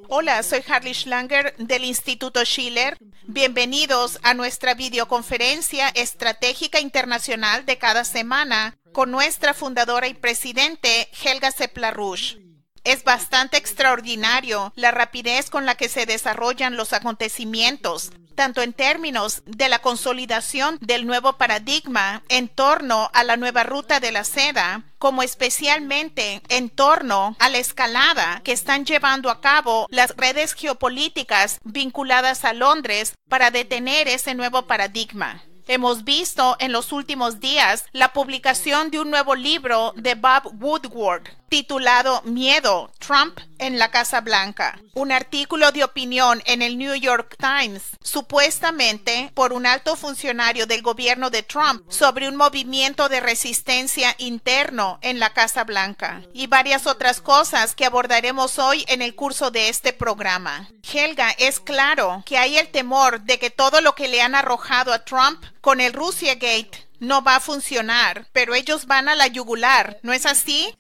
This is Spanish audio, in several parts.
Hola, soy Harley Schlanger del Instituto Schiller. Bienvenidos a nuestra videoconferencia estratégica internacional de cada semana con nuestra fundadora y presidente, Helga Sepp-LaRouche. Es bastante extraordinario la rapidez con la que se desarrollan los acontecimientos, tanto en términos de la consolidación del nuevo paradigma en torno a la nueva ruta de la seda, como especialmente en torno a la escalada que están llevando a cabo las redes geopolíticas vinculadas a Londres para detener ese nuevo paradigma. Hemos visto en los últimos días la publicación de un nuevo libro de Bob Woodward titulado Miedo, Trump en la Casa Blanca. Un artículo de opinión en el New York Times, supuestamente por un alto funcionario del gobierno de Trump, sobre un movimiento de resistencia interno en la Casa Blanca. Y varias otras cosas que abordaremos hoy en el curso de este programa. Helga, es claro que hay el temor de que todo lo que le han arrojado a Trump con el Russiagate no va a funcionar, pero ellos van a la yugular, ¿no es así?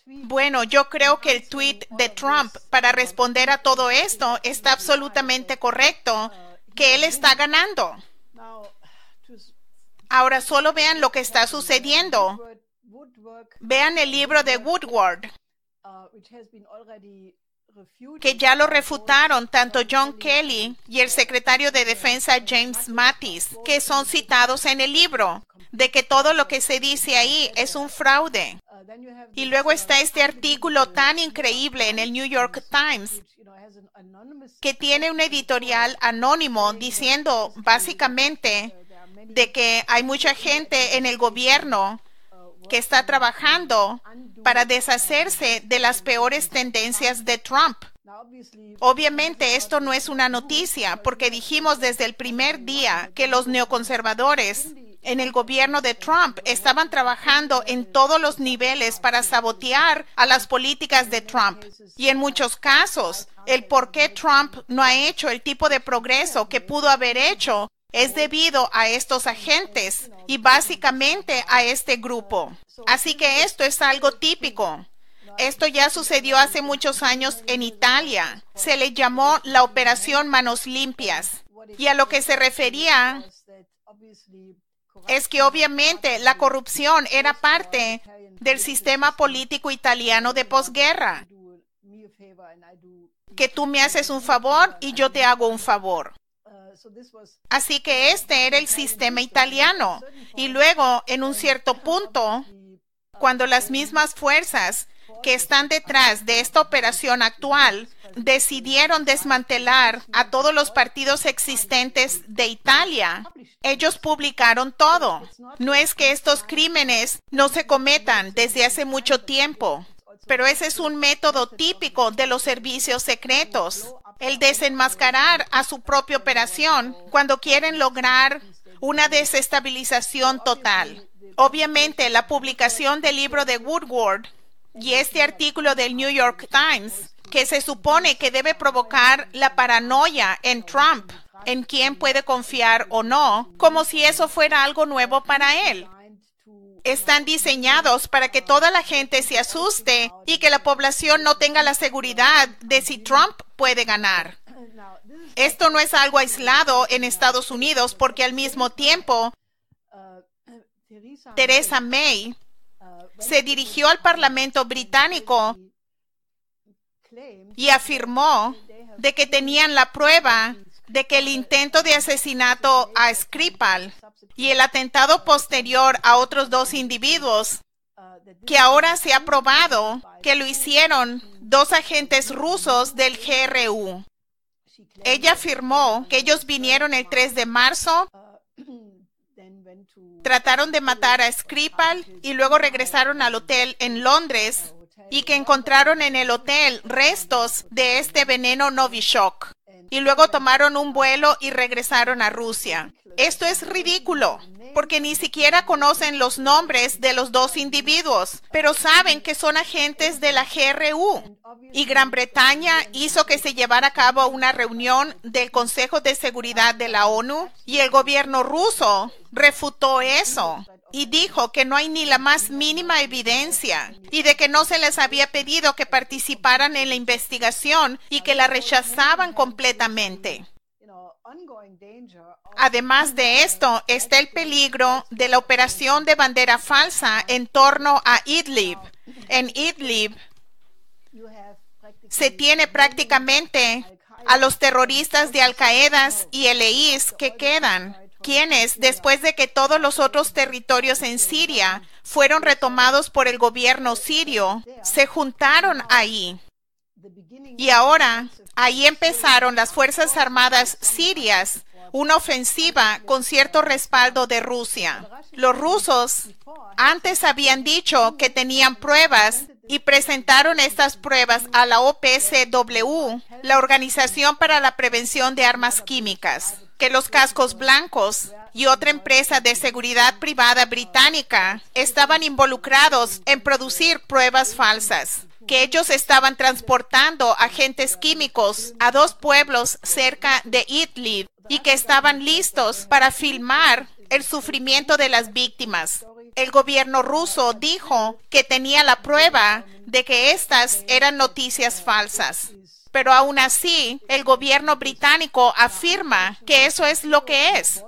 Bueno, yo creo que el tweet de Trump para responder a todo esto está absolutamente correcto, que él está ganando. Ahora solo vean lo que está sucediendo. Vean el libro de Woodward, que ya lo refutaron tanto John Kelly y el secretario de Defensa James Mattis, que son citados en el libro, de que todo lo que se dice ahí es un fraude. Y luego está este artículo tan increíble en el New York Times, que tiene un editorial anónimo diciendo básicamente de que hay mucha gente en el gobierno que está trabajando para deshacerse de las peores tendencias de Trump. Obviamente esto no es una noticia, porque dijimos desde el primer día que los neoconservadores en el gobierno de Trump estaban trabajando en todos los niveles para sabotear a las políticas de Trump. Y en muchos casos, el por qué Trump no ha hecho el tipo de progreso que pudo haber hecho es debido a estos agentes y básicamente a este grupo. Así que esto es algo típico. Esto ya sucedió hace muchos años en Italia. Se le llamó la Operación Manos Limpias. Y a lo que se refería es que obviamente la corrupción era parte del sistema político italiano de posguerra. Que tú me haces un favor y yo te hago un favor. Así que este era el sistema italiano. Y luego, en un cierto punto, cuando las mismas fuerzas que están detrás de esta operación actual decidieron desmantelar a todos los partidos existentes de Italia, ellos publicaron todo. No es que estos crímenes no se cometan desde hace mucho tiempo, pero ese es un método típico de los servicios secretos, el desenmascarar a su propia operación cuando quieren lograr una desestabilización total. Obviamente, la publicación del libro de Woodward y este artículo del New York Times, que se supone que debe provocar la paranoia en Trump, en quién puede confiar o no, como si eso fuera algo nuevo para él. Están diseñados para que toda la gente se asuste y que la población no tenga la seguridad de si Trump puede ganar. Esto no es algo aislado en Estados Unidos, porque al mismo tiempo Theresa May se dirigió al Parlamento británico y afirmó de que tenían la prueba de que el intento de asesinato a Skripal y el atentado posterior a otros dos individuos, que ahora se ha probado que lo hicieron dos agentes rusos del GRU. Ella afirmó que ellos vinieron el 3 de marzo, trataron de matar a Skripal y luego regresaron al hotel en Londres y que encontraron en el hotel restos de este veneno Novichok y luego tomaron un vuelo y regresaron a Rusia. Esto es ridículo, porque ni siquiera conocen los nombres de los dos individuos, pero saben que son agentes de la GRU. Y Gran Bretaña hizo que se llevara a cabo una reunión del Consejo de Seguridad de la ONU y el gobierno ruso refutó eso. y dijo que no hay ni la más mínima evidencia y de que no se les había pedido que participaran en la investigación y que la rechazaban completamente. Además de esto, está el peligro de la operación de bandera falsa en torno a Idlib. En Idlib se tiene prácticamente a los terroristas de Al-Qaeda y el IS que quedan, quienes, después de que todos los otros territorios en Siria fueron retomados por el gobierno sirio, se juntaron ahí. Y ahora, ahí empezaron las Fuerzas Armadas sirias una ofensiva con cierto respaldo de Rusia. Los rusos antes habían dicho que tenían pruebas y presentaron estas pruebas a la OPCW, la Organización para la Prevención de Armas Químicas, que los cascos blancos y otra empresa de seguridad privada británica estaban involucrados en producir pruebas falsas, que ellos estaban transportando agentes químicos a 2 pueblos cerca de Idlib y que estaban listos para filmar el sufrimiento de las víctimas. El gobierno ruso dijo que tenía la prueba de que estas eran noticias falsas. Pero aún así, el gobierno británico afirma que eso es lo que es.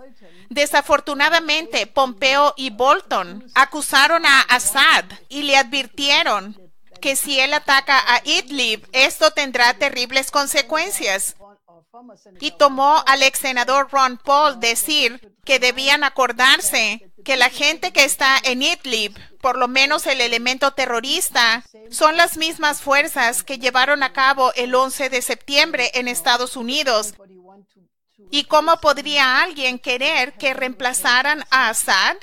Desafortunadamente, Pompeo y Bolton acusaron a Assad y le advirtieron que si él ataca a Idlib, esto tendrá terribles consecuencias. Y tomó al ex senador Ron Paul decir que debían acordarse que la gente que está en Idlib, por lo menos el elemento terrorista, son las mismas fuerzas que llevaron a cabo el 11 de septiembre en Estados Unidos. ¿Y cómo podría alguien querer que reemplazaran a Assad?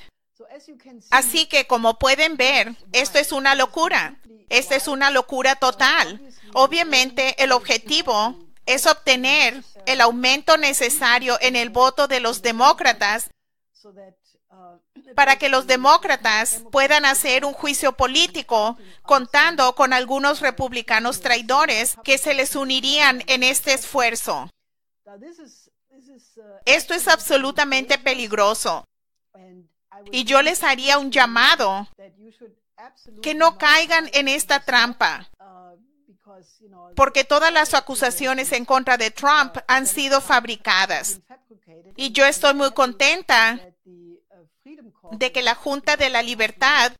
Así que, como pueden ver, esto es una locura. Esta es una locura total. Obviamente, el objetivo es obtener el aumento necesario en el voto de los demócratas para que los demócratas puedan hacer un juicio político contando con algunos republicanos traidores que se les unirían en este esfuerzo. Esto es absolutamente peligroso y yo les haría un llamado que no caigan en esta trampa, porque todas las acusaciones en contra de Trump han sido fabricadas. Y yo estoy muy contenta de que la Junta de la Libertad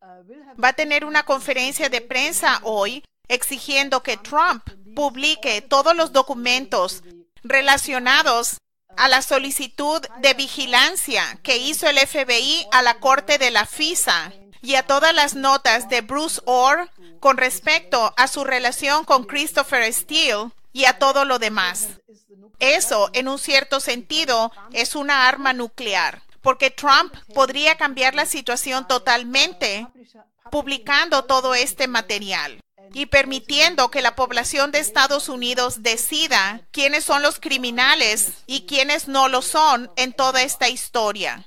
va a tener una conferencia de prensa hoy exigiendo que Trump publique todos los documentos relacionados a la solicitud de vigilancia que hizo el FBI a la Corte de la FISA y a todas las notas de Bruce Ohr con respecto a su relación con Christopher Steele y a todo lo demás. Eso, en un cierto sentido, es una arma nuclear, porque Trump podría cambiar la situación totalmente publicando todo este material y permitiendo que la población de Estados Unidos decida quiénes son los criminales y quiénes no lo son en toda esta historia.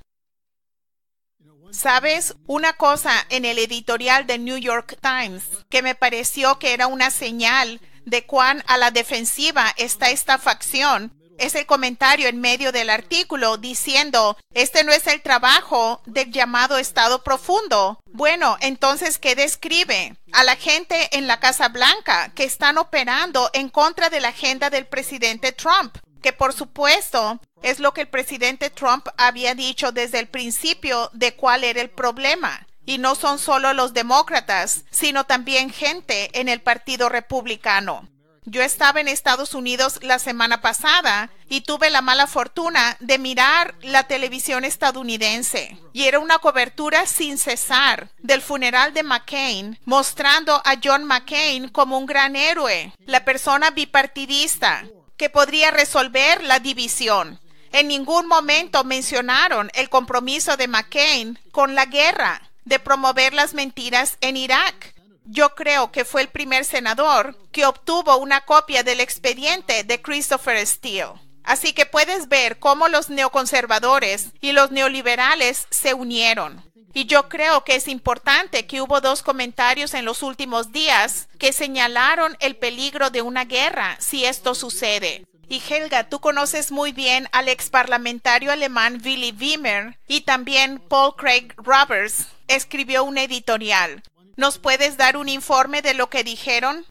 ¿Sabes? Una cosa en el editorial de New York Times que me pareció que era una señal de cuán a la defensiva está esta facción es el comentario en medio del artículo diciendo, este no es el trabajo del llamado Estado Profundo. Bueno, entonces, ¿qué describe? A la gente en la Casa Blanca que están operando en contra de la agenda del presidente Trump, que por supuesto es lo que el presidente Trump había dicho desde el principio de cuál era el problema. Y no son solo los demócratas, sino también gente en el Partido Republicano. Yo estaba en Estados Unidos la semana pasada y tuve la mala fortuna de mirar la televisión estadounidense. Y era una cobertura sin cesar del funeral de McCain, mostrando a John McCain como un gran héroe, la persona bipartidista que podría resolver la división. En ningún momento mencionaron el compromiso de McCain con la guerra, de promover las mentiras en Irak. Yo creo que fue el primer senador que obtuvo una copia del expediente de Christopher Steele. Así que puedes ver cómo los neoconservadores y los neoliberales se unieron. Y yo creo que es importante que hubo 2 comentarios en los últimos días que señalaron el peligro de una guerra si esto sucede. Y Helga, tú conoces muy bien al ex parlamentario alemán Willy Wimmer y también Paul Craig Roberts escribió un editorial. ¿Nos puedes dar un informe de lo que dijeron?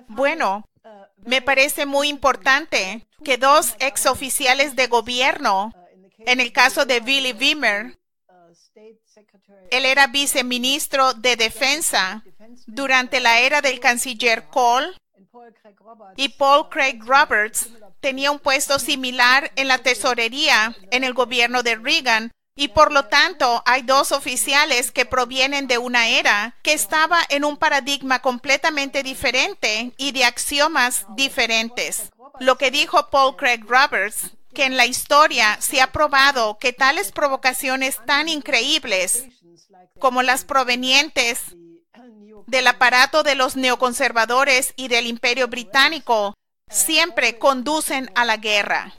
Bueno, me parece muy importante que dos exoficiales de gobierno, en el caso de Willy Wimmer, él era viceministro de Defensa durante la era del canciller Kohl, y Paul Craig Roberts tenía un puesto similar en la tesorería en el gobierno de Reagan, y por lo tanto hay dos oficiales que provienen de una era que estaba en un paradigma completamente diferente y de axiomas diferentes. Lo que dijo Paul Craig Roberts, que en la historia se ha probado que tales provocaciones tan increíbles como las provenientes del aparato de los neoconservadores y del Imperio Británico siempre conducen a la guerra.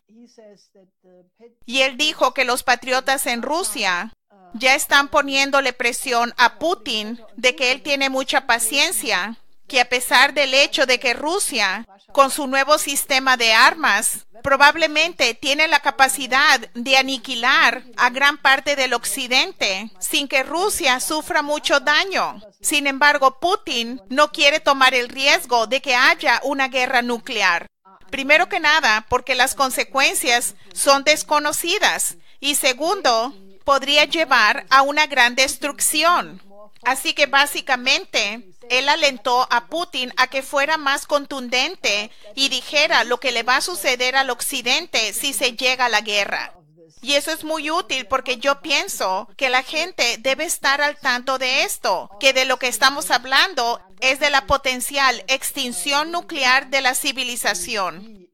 Y él dijo que los patriotas en Rusia ya están poniéndole presión a Putin de que él tiene mucha paciencia, que a pesar del hecho de que Rusia, con su nuevo sistema de armas, probablemente tiene la capacidad de aniquilar a gran parte del occidente sin que Rusia sufra mucho daño. Sin embargo, Putin no quiere tomar el riesgo de que haya una guerra nuclear. Primero que nada, porque las consecuencias son desconocidas. Y segundo, podría llevar a una gran destrucción. Así que básicamente, él alentó a Putin a que fuera más contundente y dijera lo que le va a suceder al occidente si se llega a la guerra. Y eso es muy útil porque yo pienso que la gente debe estar al tanto de esto, que de lo que estamos hablando es de la potencial extinción nuclear de la civilización.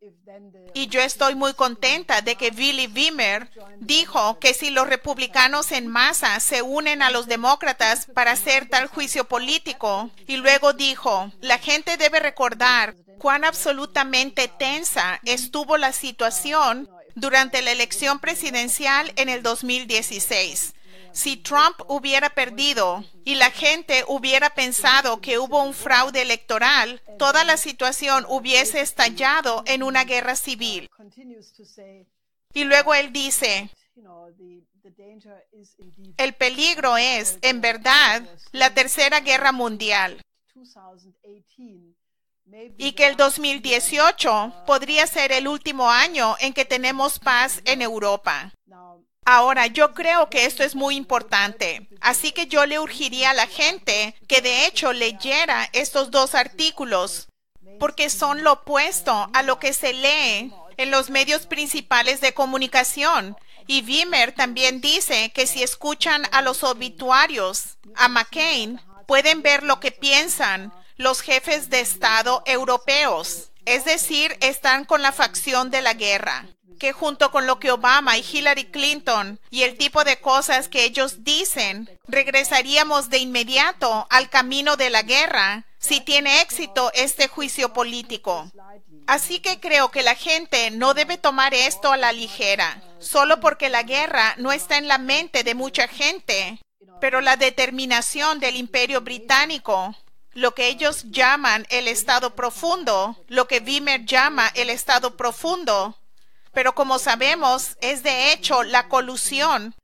Y yo estoy muy contenta de que Willy Wimmer dijo que si los republicanos en masa se unen a los demócratas para hacer tal juicio político, y luego dijo, la gente debe recordar cuán absolutamente tensa estuvo la situación durante la elección presidencial en el 2016. Si Trump hubiera perdido y la gente hubiera pensado que hubo un fraude electoral, toda la situación hubiese estallado en una guerra civil. Y luego él dice, el peligro es, en verdad, la Tercera Guerra Mundial. Y que el 2018 podría ser el último año en que tenemos paz en Europa. Ahora, yo creo que esto es muy importante, así que yo le urgiría a la gente que de hecho leyera estos dos artículos, porque son lo opuesto a lo que se lee en los medios principales de comunicación. Y Wimmer también dice que si escuchan a los obituarios a McCain, pueden ver lo que piensan los jefes de Estado europeos, es decir, están con la facción de la guerra, que junto con lo que Obama y Hillary Clinton y el tipo de cosas que ellos dicen, regresaríamos de inmediato al camino de la guerra si tiene éxito este juicio político. Así que creo que la gente no debe tomar esto a la ligera, solo porque la guerra no está en la mente de mucha gente, pero la determinación del Imperio Británico, lo que ellos llaman el Estado Profundo, lo que Wimmer llama el Estado Profundo, pero como sabemos, es de hecho la colusión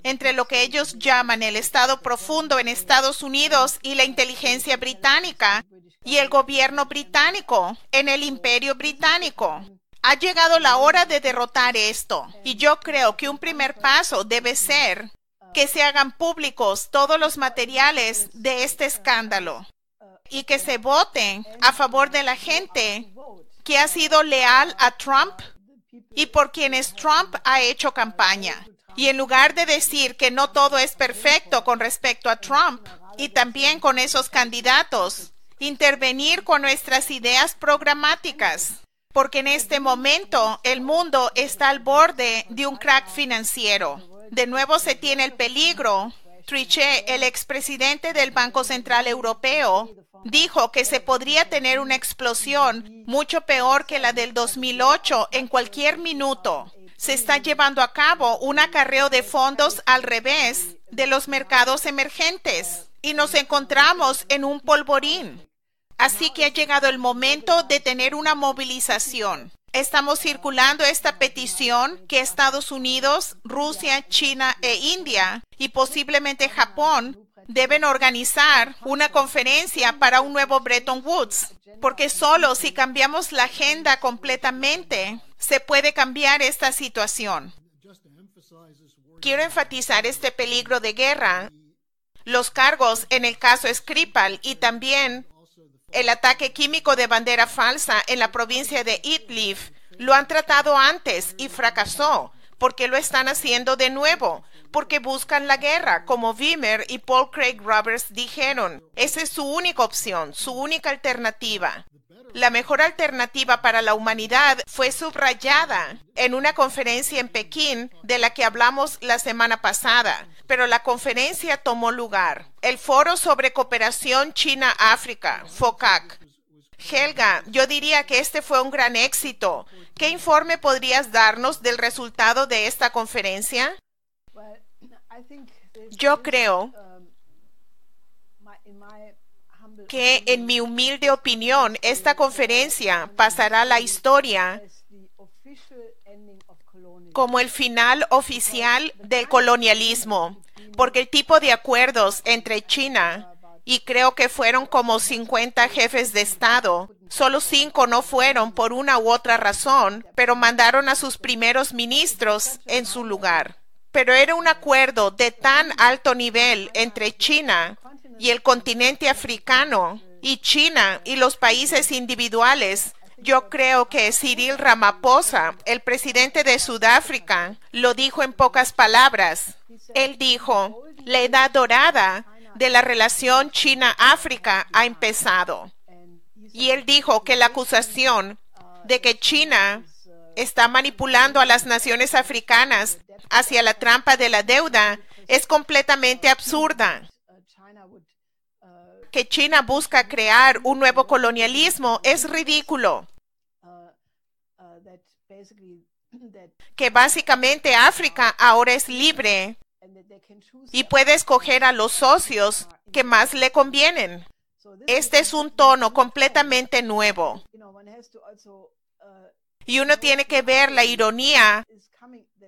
entre lo que ellos llaman el Estado Profundo en Estados Unidos y la inteligencia británica y el gobierno británico en el Imperio Británico. Ha llegado la hora de derrotar esto, y yo creo que un primer paso debe ser que se hagan públicos todos los materiales de este escándalo y que se voten a favor de la gente que ha sido leal a Trump y por quienes Trump ha hecho campaña. Y en lugar de decir que no todo es perfecto con respecto a Trump y también con esos candidatos, intervenir con nuestras ideas programáticas, porque en este momento el mundo está al borde de un crack financiero. De nuevo se tiene el peligro. Trichet, el expresidente del Banco Central Europeo, dijo que se podría tener una explosión mucho peor que la del 2008 en cualquier minuto. Se está llevando a cabo un acarreo de fondos al revés de los mercados emergentes y nos encontramos en un polvorín. Así que ha llegado el momento de tener una movilización. Estamos circulando esta petición que Estados Unidos, Rusia, China e India y posiblemente Japón deben organizar una conferencia para un nuevo Bretton Woods, porque solo si cambiamos la agenda completamente se puede cambiar esta situación. Quiero enfatizar este peligro de guerra, los cargos en el caso Skripal y también el ataque químico de bandera falsa en la provincia de Idlib. Lo han tratado antes y fracasó. ¿Por qué lo están haciendo de nuevo? Porque buscan la guerra, como Wimmer y Paul Craig Roberts dijeron. Esa es su única opción, su única alternativa. La mejor alternativa para la humanidad fue subrayada en una conferencia en Pekín de la que hablamos la semana pasada, pero la conferencia tomó lugar. El Foro sobre Cooperación China-África, FOCAC. Helga, yo diría que este fue un gran éxito. ¿Qué informe podrías darnos del resultado de esta conferencia? Yo creo que, en mi humilde opinión, esta conferencia pasará a la historia como el final oficial del colonialismo, porque el tipo de acuerdos entre China y creo que fueron como 50 jefes de Estado. Solo 5 no fueron por una u otra razón, pero mandaron a sus primeros ministros en su lugar. Pero era un acuerdo de tan alto nivel entre China y el continente africano, y China y los países individuales. Yo creo que Cyril Ramaphosa, el presidente de Sudáfrica, lo dijo en pocas palabras. Él dijo, la edad dorada de la relación China-África ha empezado. Y él dijo que la acusación de que China está manipulando a las naciones africanas hacia la trampa de la deuda es completamente absurda. Que China busca crear un nuevo colonialismo es ridículo. Que básicamente África ahora es libre y puede escoger a los socios que más le convienen. Este es un tono completamente nuevo. Y uno tiene que ver la ironía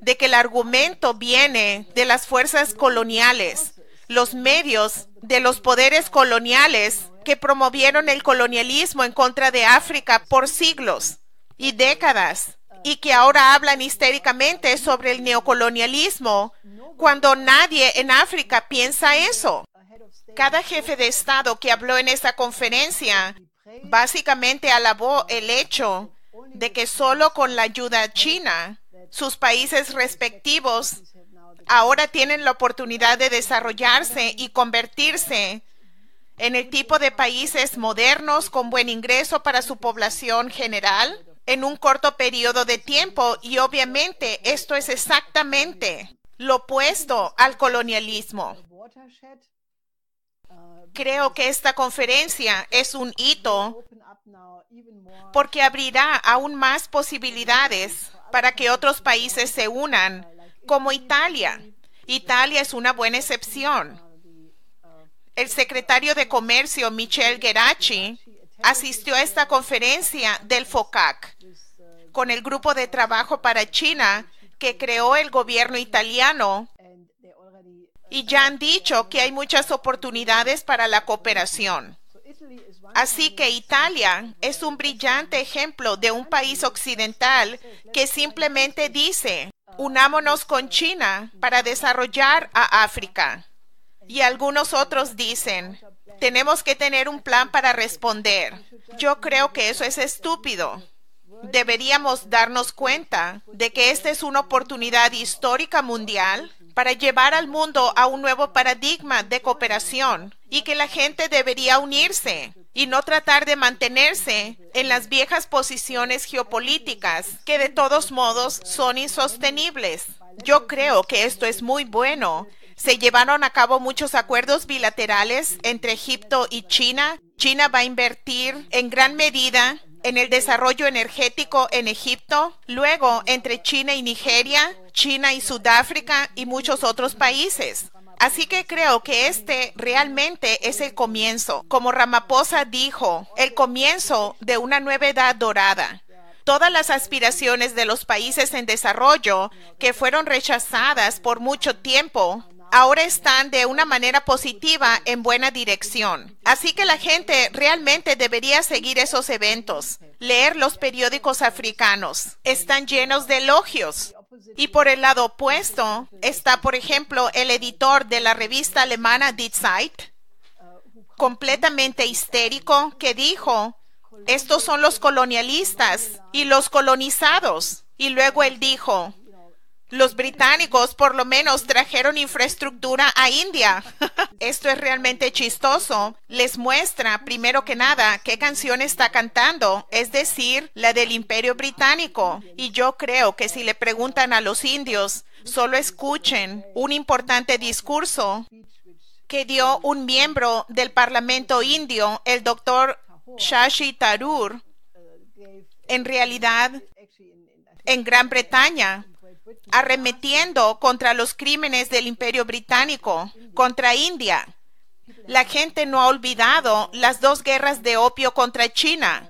de que el argumento viene de las fuerzas coloniales, los medios de los poderes coloniales que promovieron el colonialismo en contra de África por siglos y décadas, y que ahora hablan histéricamente sobre el neocolonialismo cuando nadie en África piensa eso. Cada jefe de Estado que habló en esta conferencia básicamente alabó el hecho de que solo con la ayuda china, sus países respectivos ahora tienen la oportunidad de desarrollarse y convertirse en el tipo de países modernos con buen ingreso para su población general en un corto periodo de tiempo, y obviamente esto es exactamente lo opuesto al colonialismo. Creo que esta conferencia es un hito porque abrirá aún más posibilidades para que otros países se unan, como Italia. Italia es una buena excepción. El secretario de Comercio, Michel Geraci, asistió a esta conferencia del FOCAC con el grupo de trabajo para China que creó el gobierno italiano, y ya han dicho que hay muchas oportunidades para la cooperación. Así que Italia es un brillante ejemplo de un país occidental que simplemente dice, unámonos con China para desarrollar a África. Y algunos otros dicen, tenemos que tener un plan para responder. Yo creo que eso es estúpido. Deberíamos darnos cuenta de que esta es una oportunidad histórica mundial para llevar al mundo a un nuevo paradigma de cooperación, y que la gente debería unirse y no tratar de mantenerse en las viejas posiciones geopolíticas que de todos modos son insostenibles. Yo creo que esto es muy bueno. Se llevaron a cabo muchos acuerdos bilaterales entre Egipto y China. China va a invertir en gran medida en el desarrollo energético en Egipto, luego entre China y Nigeria, China y Sudáfrica y muchos otros países. Así que creo que este realmente es el comienzo. Como Ramaphosa dijo, el comienzo de una nueva edad dorada. Todas las aspiraciones de los países en desarrollo que fueron rechazadas por mucho tiempo, ahora están de una manera positiva en buena dirección. Así que la gente realmente debería seguir esos eventos, leer los periódicos africanos. Están llenos de elogios. Y por el lado opuesto está, por ejemplo, el editor de la revista alemana Die Zeit, completamente histérico, que dijo, estos son los colonialistas y los colonizados. Y luego él dijo, los británicos por lo menos trajeron infraestructura a India. Esto es realmente chistoso. Les muestra, primero que nada, qué canción está cantando, es decir, la del Imperio Británico. Y yo creo que si le preguntan a los indios, solo escuchen un importante discurso que dio un miembro del Parlamento indio, el doctor Shashi Tharoor, en realidad, en Gran Bretaña, arremetiendo contra los crímenes del Imperio Británico, contra India. La gente no ha olvidado las 2 guerras de opio contra China,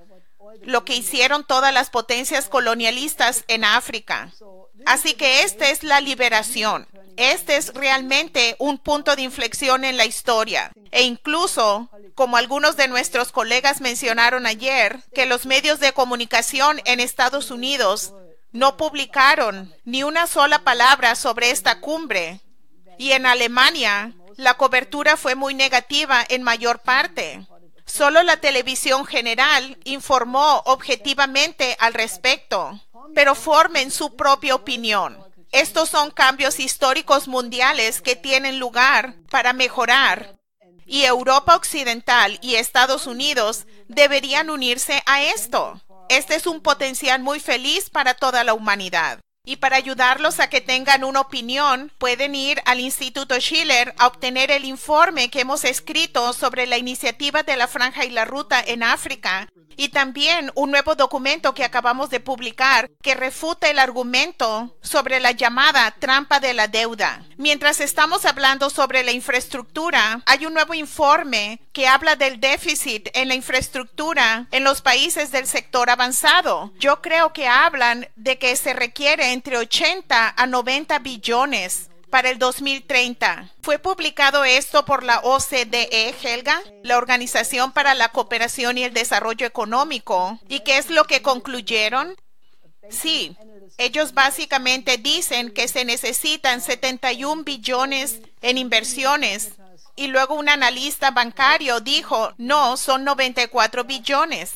lo que hicieron todas las potencias colonialistas en África. Así que esta es la liberación. Este es realmente un punto de inflexión en la historia. E incluso, como algunos de nuestros colegas mencionaron ayer, que los medios de comunicación en Estados Unidos no publicaron ni una sola palabra sobre esta cumbre. Y en Alemania, la cobertura fue muy negativa en mayor parte. Solo la televisión general informó objetivamente al respecto, pero formen su propia opinión. Estos son cambios históricos mundiales que tienen lugar para mejorar, y Europa Occidental y Estados Unidos deberían unirse a esto. Este es un potencial muy feliz para toda la humanidad. Y para ayudarlos a que tengan una opinión, pueden ir al Instituto Schiller a obtener el informe que hemos escrito sobre la iniciativa de la Franja y la Ruta en África, y también un nuevo documento que acabamos de publicar que refuta el argumento sobre la llamada trampa de la deuda. Mientras estamos hablando sobre la infraestructura, hay un nuevo informe que habla del déficit en la infraestructura en los países del sector avanzado. Yo creo que hablan de que se requiere entre 80 a 90 billones para el 2030. Fue publicado esto por la OCDE, Helga, la Organización para la Cooperación y el Desarrollo Económico. ¿Y qué es lo que concluyeron? Sí, ellos básicamente dicen que se necesitan 71 billones en inversiones. Y luego un analista bancario dijo, no, son 94 billones.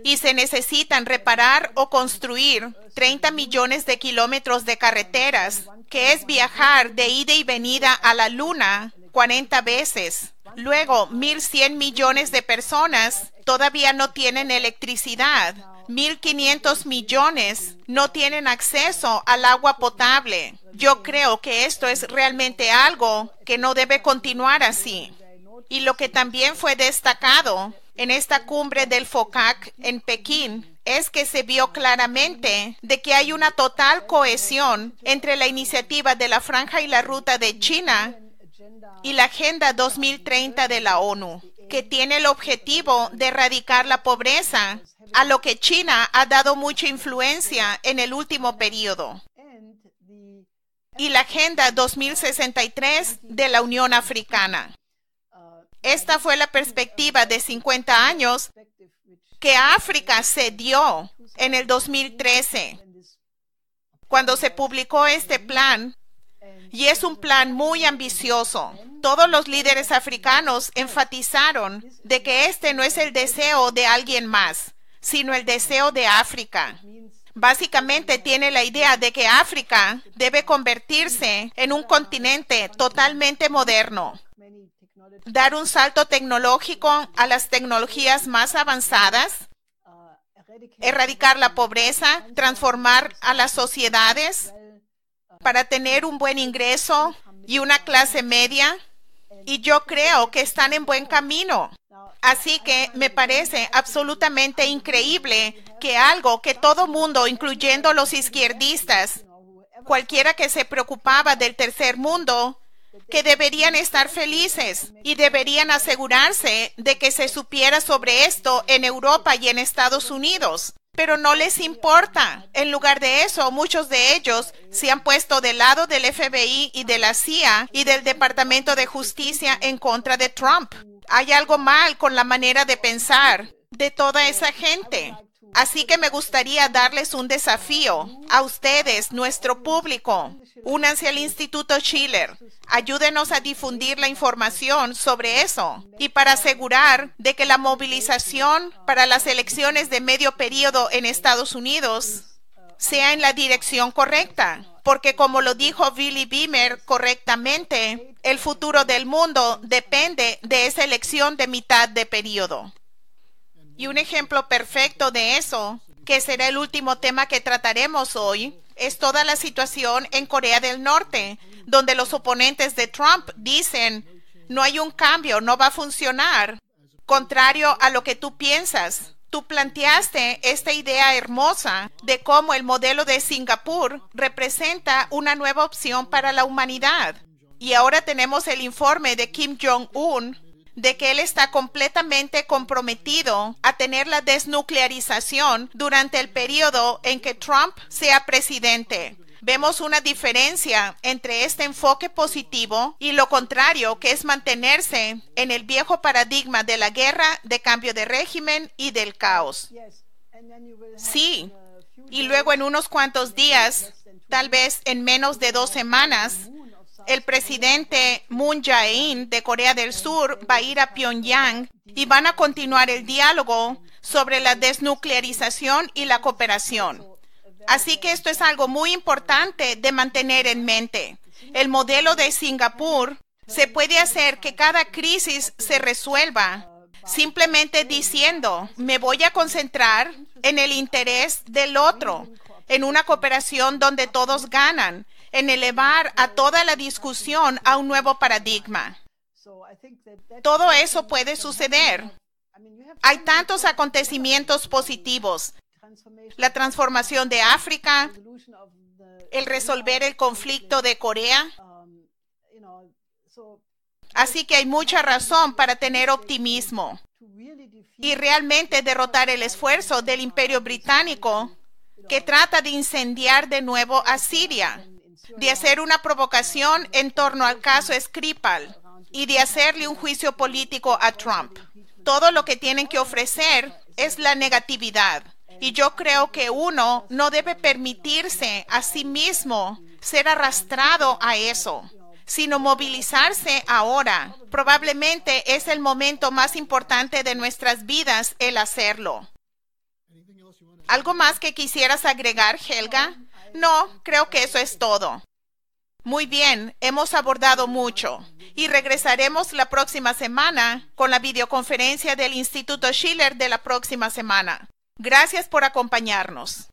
Y se necesitan reparar o construir 30 millones de kilómetros de carreteras, que es viajar de ida y venida a la Luna 40 veces. Luego, 1.100 millones de personas todavía no tienen electricidad. 1.500 millones no tienen acceso al agua potable. Yo creo que esto es realmente algo que no debe continuar así. Y lo que también fue destacado en esta cumbre del FOCAC en Pekín es que se vio claramente de que hay una total cohesión entre la iniciativa de la Franja y la Ruta de China y la Agenda 2030 de la ONU, que tiene el objetivo de erradicar la pobreza, a lo que China ha dado mucha influencia en el último periodo, y la Agenda 2063 de la Unión Africana. Esta fue la perspectiva de 50 años que África se dio en el 2013, cuando se publicó este plan, y es un plan muy ambicioso. Todos los líderes africanos enfatizaron de que este no es el deseo de alguien más, sino el deseo de África. Básicamente tiene la idea de que África debe convertirse en un continente totalmente moderno, dar un salto tecnológico a las tecnologías más avanzadas, erradicar la pobreza, transformar a las sociedades para tener un buen ingreso y una clase media. Y yo creo que están en buen camino. Así que me parece absolutamente increíble que algo que todo mundo, incluyendo los izquierdistas, cualquiera que se preocupaba del tercer mundo, que deberían estar felices y deberían asegurarse de que se supiera sobre esto en Europa y en Estados Unidos. Pero no les importa. En lugar de eso, muchos de ellos se han puesto del lado del FBI y de la CIA y del Departamento de Justicia en contra de Trump. Hay algo mal con la manera de pensar de toda esa gente. Así que me gustaría darles un desafío a ustedes, nuestro público. Únanse al Instituto Schiller. Ayúdenos a difundir la información sobre eso y para asegurar de que la movilización para las elecciones de medio periodo en Estados Unidos sea en la dirección correcta. Porque como lo dijo Billy Beamer correctamente, el futuro del mundo depende de esa elección de mitad de periodo. Y un ejemplo perfecto de eso, que será el último tema que trataremos hoy, es toda la situación en Corea del Norte, donde los oponentes de Trump dicen, no hay un cambio, no va a funcionar. Contrario a lo que tú piensas, tú planteaste esta idea hermosa de cómo el modelo de Singapur representa una nueva opción para la humanidad. Y ahora tenemos el informe de Kim Jong-un de que él está completamente comprometido a tener la desnuclearización durante el periodo en que Trump sea presidente. Vemos una diferencia entre este enfoque positivo y lo contrario, que es mantenerse en el viejo paradigma de la guerra, de cambio de régimen y del caos. Sí, y luego en unos cuantos días, tal vez en menos de 2 semanas, el presidente Moon Jae-in de Corea del Sur va a ir a Pyongyang y van a continuar el diálogo sobre la desnuclearización y la cooperación. Así que esto es algo muy importante de mantener en mente. El modelo de Singapur se puede hacer que cada crisis se resuelva simplemente diciendo, me voy a concentrar en el interés del otro, en una cooperación donde todos ganan, en elevar a toda la discusión a un nuevo paradigma. Todo eso puede suceder. Hay tantos acontecimientos positivos. La transformación de África, el resolver el conflicto de Corea. Así que hay mucha razón para tener optimismo y realmente derrotar el esfuerzo del Imperio Británico que trata de incendiar de nuevo a Siria, de hacer una provocación en torno al caso Skripal y de hacerle un juicio político a Trump. Todo lo que tienen que ofrecer es la negatividad. Y yo creo que uno no debe permitirse a sí mismo ser arrastrado a eso, sino movilizarse ahora. Probablemente es el momento más importante de nuestras vidas el hacerlo. ¿Algo más que quisieras agregar, Helga? No, creo que eso es todo. Muy bien, hemos abordado mucho y regresaremos la próxima semana con la videoconferencia del Instituto Schiller de la próxima semana. Gracias por acompañarnos.